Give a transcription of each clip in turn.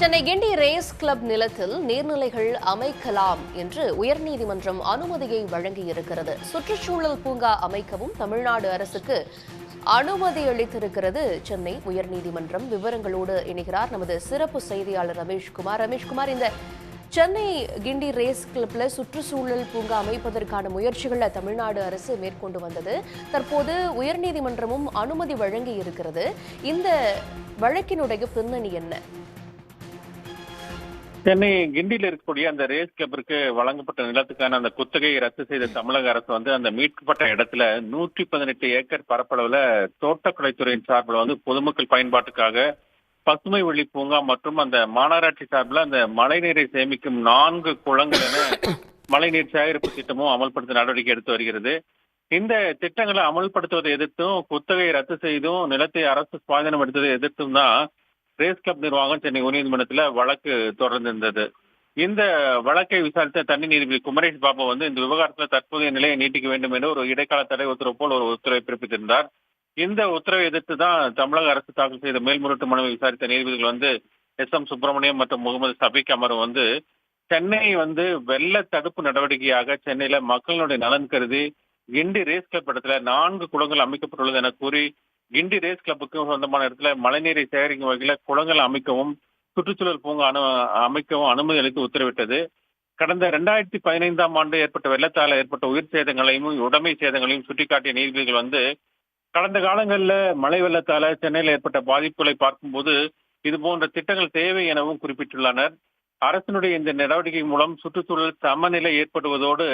Chennai Guindy race club நிலத்தில் நீர்நிலைகள் அமைக்கலாம் என்று உயர்நீதிமன்றம் அனுமதியை வழங்கியிருக்கிறது. சுற்றுச்சூழல் பூங்கா அமைக்கவும் தமிழ்நாடு அரசுக்கு அனுமதி அளித்திருக்கிறது சென்னை உயர்நீதிமன்றம். விவரங்களோடு இணைகிறார் நமது சிறப்பு செய்தியாளர் ரமேஷ்குமார். ரமேஷ்குமார், இந்த சென்னை கிண்டி ரேஸ் கிளப்ல சுற்றுச்சூழல் பூங்கா அமைப்பதற்கான முயற்சிகளை தமிழ்நாடு அரசு மேற்கொண்டு வந்தது. தற்போது உயர்நீதிமன்றமும் அனுமதி வழங்கி இருக்கிறது. இந்த வழக்கினுடைய பின்னணி என்ன? சென்னை கிண்டியில் இருக்கக்கூடிய அந்த ரேஸ் கிளப்பிற்கு வழங்கப்பட்ட நிலத்துக்கான அந்த குத்தகையை ரத்து செய்த தமிழக அரசு அந்த மீட்கப்பட்ட இடத்துல 118 ஏக்கர் பரப்பளவுல தோட்டக்கலைத்துறையின் சார்பில் பொதுமக்கள் பயன்பாட்டுக்காக பசுமை வழி பூங்கா மற்றும் அந்த மாநகராட்சி சார்பில் அந்த மழைநீரை சேமிக்கும் 4 குளங்கள் என மழைநீர் சேகரிப்பு திட்டமும் அமல்படுத்த நடவடிக்கை எடுத்து வருகிறது. இந்த திட்டங்களை அமல்படுத்துவதை எதிர்த்தும் குத்தகையை ரத்து செய்தும் நிலத்தை அரசு சுவாதீனம் எடுத்ததை எதிர்த்தும் தான் ரேஸ் கிளப் நிர்வாகம் சென்னை உயர்நீதிமன்றத்தில் வழக்கு தொடர்ந்திருந்தது. இந்த வழக்கை விசாரித்த தனி நீதிபதி குமரேஷ் பாபு இந்த விவகாரத்தில் தற்போதைய நிலையை நீட்டிக்க வேண்டும் என்று ஒரு இடைக்கால தடை உத்தரவு போல் ஒரு உத்தரவை பிறப்பித்திருந்தார். இந்த உத்தரவை எதிர்த்து தான் தமிழக அரசு தாக்கல் செய்த மேல்முறையீட்டு மனுவை விசாரித்த நீதிபதிகள் SM சுப்பிரமணியம் மற்றும் முகமது சபிக் அமர்வு சென்னை வெள்ள தடுப்பு நடவடிக்கையாக சென்னையில மக்களுடைய நலன் கருதி கிண்டி ரேஸ் கிளப் இடத்துல 4 குளங்கள் அமைக்கப்பட்டுள்ளது என கூறி கிண்டி ரேஸ் கிளப்புக்கு சொந்தமான இடத்துல மழைநீரை சேகரிக்கும் வகையில குளங்கள் அமைக்கவும் சுற்றுச்சூழல் பூங்கா அமைக்கவும் அனுமதி அளித்து உத்தரவிட்டது. கடந்த 2015ஆம் ஆண்டு ஏற்பட்ட வெள்ளத்தால் ஏற்பட்ட உயிர் சேதங்களையும் உடைமை சேதங்களையும் சுட்டிக்காட்டிய நீதிபதிகள் கடந்த காலங்களில் மழை வெள்ளத்தால சென்னையில் ஏற்பட்ட பாதிப்புகளை பார்க்கும்போது இது போன்ற திட்டங்கள் தேவை எனவும் குறிப்பிட்டுள்ளனர். அரசினுடைய இந்த நடவடிக்கை மூலம் சுற்றுச்சூழல் சமநிலை ஏற்படுவதோடு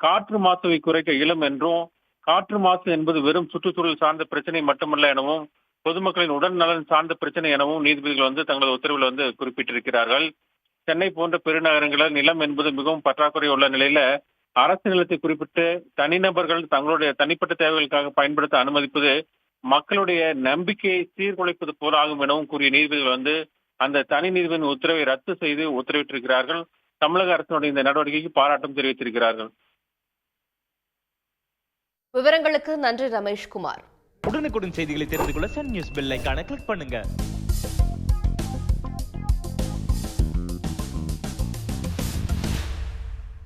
காற்று மாசுவை குறைக்க இயலும் என்றும், காற்று மாசு என்பது வெறும் சுற்றுச்சூழல் சார்ந்த பிரச்சனை மட்டுமல்ல எனவும் பொதுமக்களின் உடல் நலன் சார்ந்த பிரச்சனை எனவும் நீதிபதிகள் தங்களது உத்தரவில் குறிப்பிட்டிருக்கிறார்கள். சென்னை போன்ற பெருநகரங்களில் நிலம் என்பது மிகவும் பற்றாக்குறை உள்ள நிலையில அரசு நிலத்தை குறிப்பிட்டு தனிநபர்கள் தங்களுடைய தனிப்பட்ட தேவைகளுக்காக பயன்படுத்த அனுமதிப்பது மக்களுடைய நம்பிக்கையை சீர்குலைப்பது போல ஆகும் எனவும் கூறிய நீதிபதிகள் அந்த தனி நீதிபதியின் உத்தரவை ரத்து செய்து உத்தரவிட்டிருக்கிறார்கள். தமிழக அரசினுடைய இந்த நடவடிக்கைக்கு பாராட்டும் தெரிவித்திருக்கிறார்கள். விவரங்களுக்கு நன்றி ரமேஷ்குமார். உடனுக்குடன் செய்திகளை தெரிந்து கொள்ள சன் நியூஸ் பெல் ஐகானை கிளிக் பண்ணுங்க.